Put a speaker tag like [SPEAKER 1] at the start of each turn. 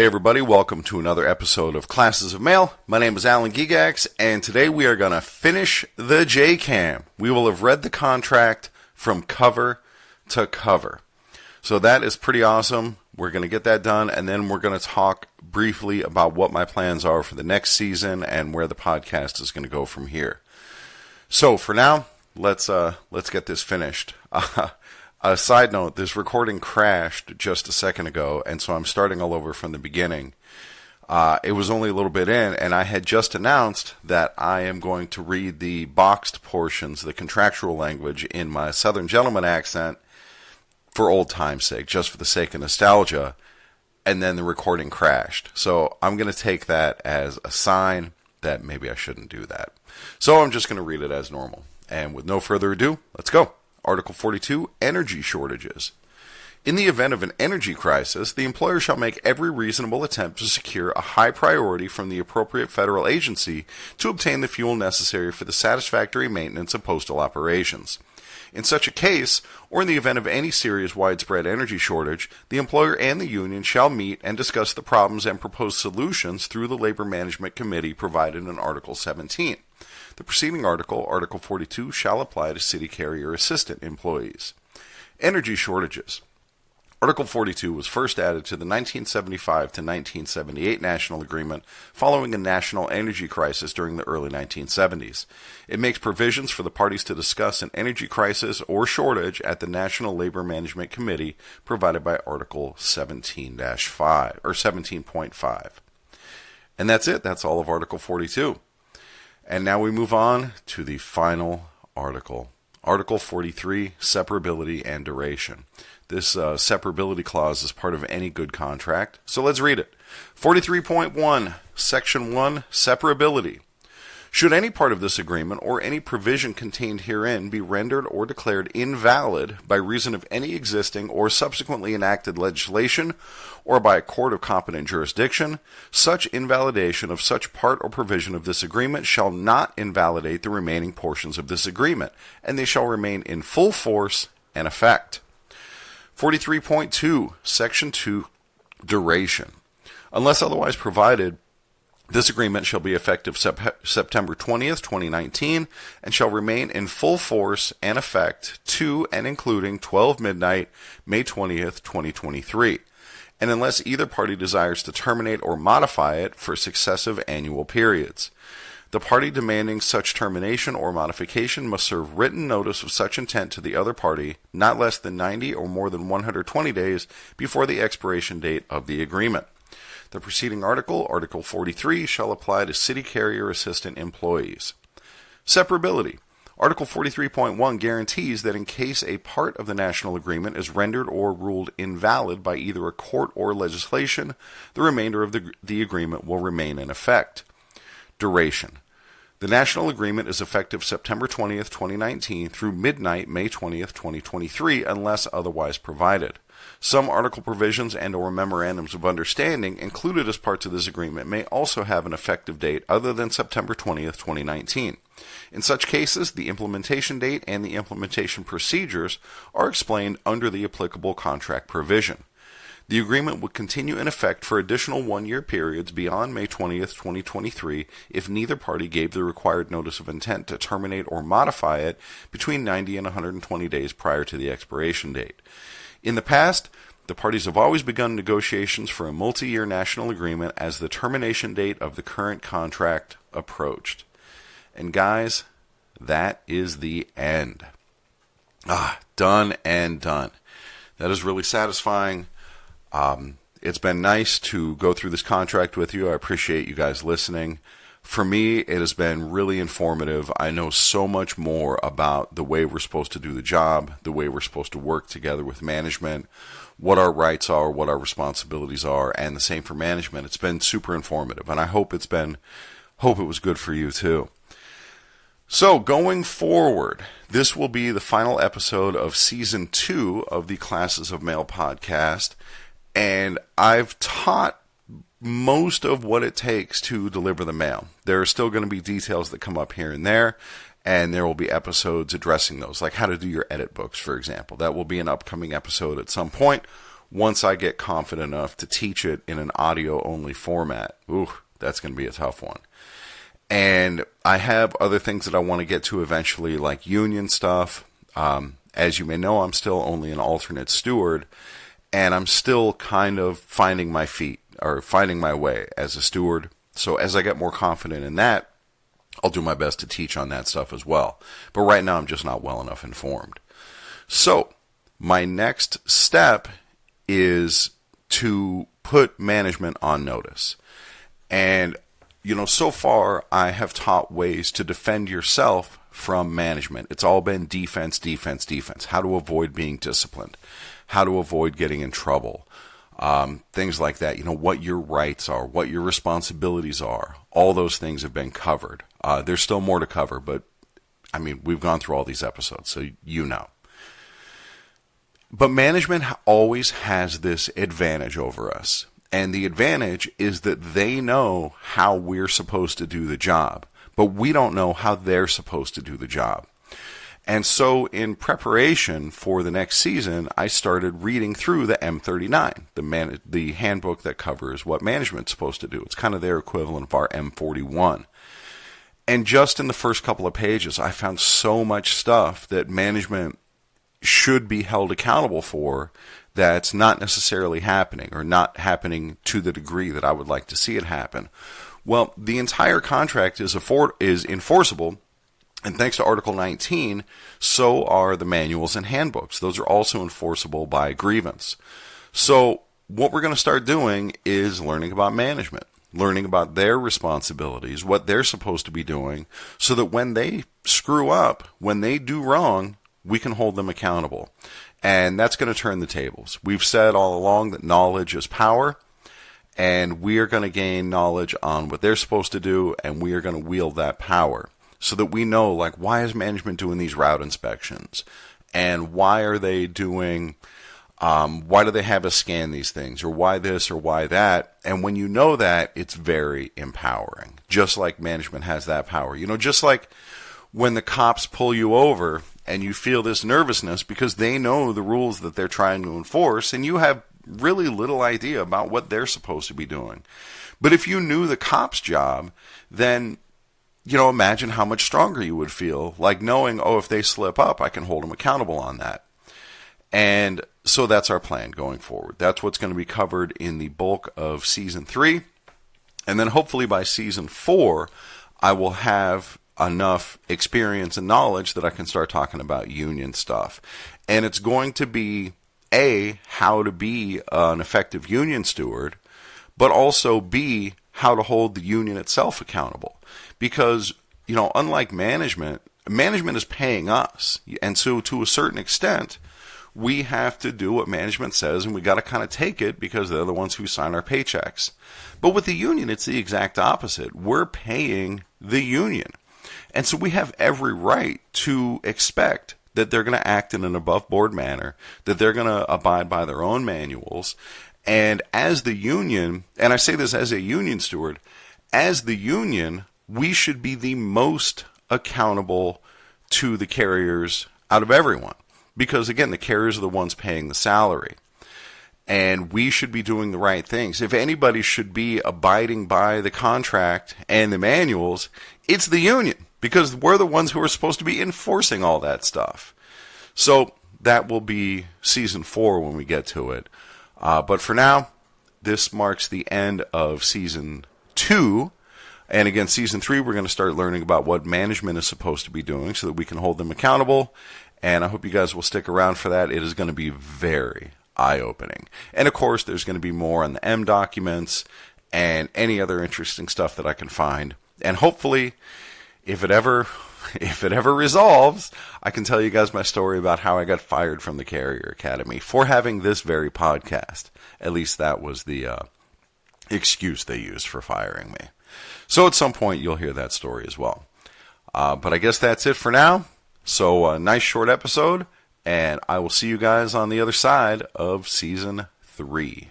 [SPEAKER 1] Hey everybody, welcome to another episode of Classes of Mail. My name is Alan Gigax, and today we are going to finish the JCAM. We will have read the contract from cover to cover. So that is pretty awesome. We're going to get that done, and then we're going to talk briefly about what my plans are for the next season and where the podcast is going to go from here. So for now, let's get this finished. A side note, this recording crashed just a second ago, and so I'm starting all over from the beginning. It was only a little bit in, and I had just announced that I am going to read the boxed portions, the contractual language, in my Southern gentleman accent for old time's sake, just for the sake of nostalgia, and then the recording crashed. So I'm going to take that as a sign that maybe I shouldn't do that. So I'm just going to read it as normal. And with no further ado, let's go. Article 42, Energy Shortages. In the event of an energy crisis, the employer shall make every reasonable attempt to secure a high priority from the appropriate federal agency to obtain the fuel necessary for the satisfactory maintenance of postal operations. In such a case, or in the event of any serious widespread energy shortage, the employer and the union shall meet and discuss the problems and propose solutions through the Labor Management Committee provided in Article 17. The preceding article, Article 42, shall apply to city carrier assistant employees. Energy shortages. Article 42 was first added to the 1975 to 1978 National Agreement following a national energy crisis during the early 1970s. It makes provisions for the parties to discuss an energy crisis or shortage at the National Labor Management Committee provided by Article 17-5 or 17.5. And that's it. That's all of Article 42. And now we move on to the final article. Article 43, Separability and Duration. This separability clause is part of any good contract, so let's read it. 43.1, Section 1, Separability. Should any part of this agreement or any provision contained herein be rendered or declared invalid by reason of any existing or subsequently enacted legislation or by a court of competent jurisdiction, such invalidation of such part or provision of this agreement shall not invalidate the remaining portions of this agreement, and they shall remain in full force and effect. 43.2, Section 2, Duration. Unless otherwise provided, this agreement shall be effective September 20th, 2019, and shall remain in full force and effect to and including 12 midnight, May 20th, 2023, and unless either party desires to terminate or modify it for successive annual periods. The party demanding such termination or modification must serve written notice of such intent to the other party not less than 90 or more than 120 days before the expiration date of the agreement. The preceding article, Article 43, shall apply to city carrier assistant employees. Separability. Article 43.1 guarantees that in case a part of the national agreement is rendered or ruled invalid by either a court or legislation, the remainder of the agreement will remain in effect. Duration. The national agreement is effective September 20th, 2019 through midnight, May 20th, 2023, unless otherwise provided. Some article provisions and or memorandums of understanding included as parts of this agreement may also have an effective date other than September 20th, 2019. In such cases, the implementation date and the implementation procedures are explained under the applicable contract provision. The agreement would continue in effect for additional one-year periods beyond May 20th, 2023 if neither party gave the required notice of intent to terminate or modify it between 90 and 120 days prior to the expiration date. In the past, the parties have always begun negotiations for a multi-year national agreement as the termination date of the current contract approached. And guys, that is the end. Done and done. That is really satisfying. It's been nice to go through this contract with you. I appreciate you guys listening. For me, it has been really informative. I know so much more about the way we're supposed to do the job, the way we're supposed to work together with management, what our rights are, what our responsibilities are, and the same for management. It's been super informative, and I hope it was good for you too. So going forward, this will be the final episode of Season 2 of the Classes of Mail podcast, and I've taught most of what it takes to deliver the mail. There are still going to be details that come up here and there, and there will be episodes addressing those, like how to do your edit books, for example. That will be an upcoming episode at some point. once I get confident enough to teach it in an audio-only format. Ooh, that's going to be a tough one. And I have other things that I want to get to eventually, like union stuff. As you may know, I'm still only an alternate steward, and I'm still kind of finding my feet, or finding my way as a steward. So as I get more confident in that, I'll do my best to teach on that stuff as well. But right now, I'm just not well enough informed. So my next step is to put management on notice. And, so far I have taught ways to defend yourself from management. It's all been defense, defense, defense. How to avoid being disciplined. How to avoid getting in trouble. Things like that. What your rights are, what your responsibilities are. All those things have been covered. There's still more to cover, but, we've gone through all these episodes, so you know. But management always has this advantage over us. And the advantage is that they know how we're supposed to do the job, but we don't know how they're supposed to do the job. And so in preparation for the next season, I started reading through the M39, the handbook that covers what management's supposed to do. It's kind of their equivalent of our M41. And just in the first couple of pages, I found so much stuff that management should be held accountable for that's not necessarily happening, or not happening to the degree that I would like to see it happen. Well, the entire contract is enforceable, and thanks to Article 19, so are the manuals and handbooks. Those are also enforceable by grievance. So what we're going to start doing is learning about management, learning about their responsibilities, what they're supposed to be doing, so that when they screw up, when they do wrong, we can hold them accountable. And that's going to turn the tables. We've said all along that knowledge is power, and we are going to gain knowledge on what they're supposed to do, and we are going to wield that power so that we know, why is management doing these route inspections? And why are they doing, why do they have us scan these things? Or why this or why that? And when you know that, it's very empowering. Just like management has that power. Just like when the cops pull you over and you feel this nervousness because they know the rules that they're trying to enforce, and you have really little idea about what they're supposed to be doing. But if you knew the cop's job, then, imagine how much stronger you would feel, knowing, if they slip up, I can hold them accountable on that. And so that's our plan going forward. That's what's going to be covered in the bulk of Season 3. And then hopefully by Season 4, I will have enough experience and knowledge that I can start talking about union stuff. And it's going to be, A, how to be an effective union steward, but also, B, how to hold the union itself accountable. Because, unlike management is paying us. And so to a certain extent, we have to do what management says, and we got to kind of take it because they're the ones who sign our paychecks. But with the union, it's the exact opposite. We're paying the union. And so we have every right to expect that they're going to act in an above-board manner, that they're going to abide by their own manuals. And as the union, and I say this as a union steward, as the union, we should be the most accountable to the carriers out of everyone. Because, again, the carriers are the ones paying the salary. And we should be doing the right things. If anybody should be abiding by the contract and the manuals, it's the union. Because we're the ones who are supposed to be enforcing all that stuff. So that will be Season 4 when we get to it. But for now, this marks the end of Season 2. And again, Season 3, we're going to start learning about what management is supposed to be doing so that we can hold them accountable. And I hope you guys will stick around for that. It is going to be very eye-opening. And of course, there's going to be more on the M documents and any other interesting stuff that I can find. And hopefully, if it ever resolves, I can tell you guys my story about how I got fired from the Carrier Academy for having this very podcast. At least that was the excuse they used for firing me. So at some point, you'll hear that story as well. But I guess that's it for now. So a nice short episode, and I will see you guys on the other side of Season 3.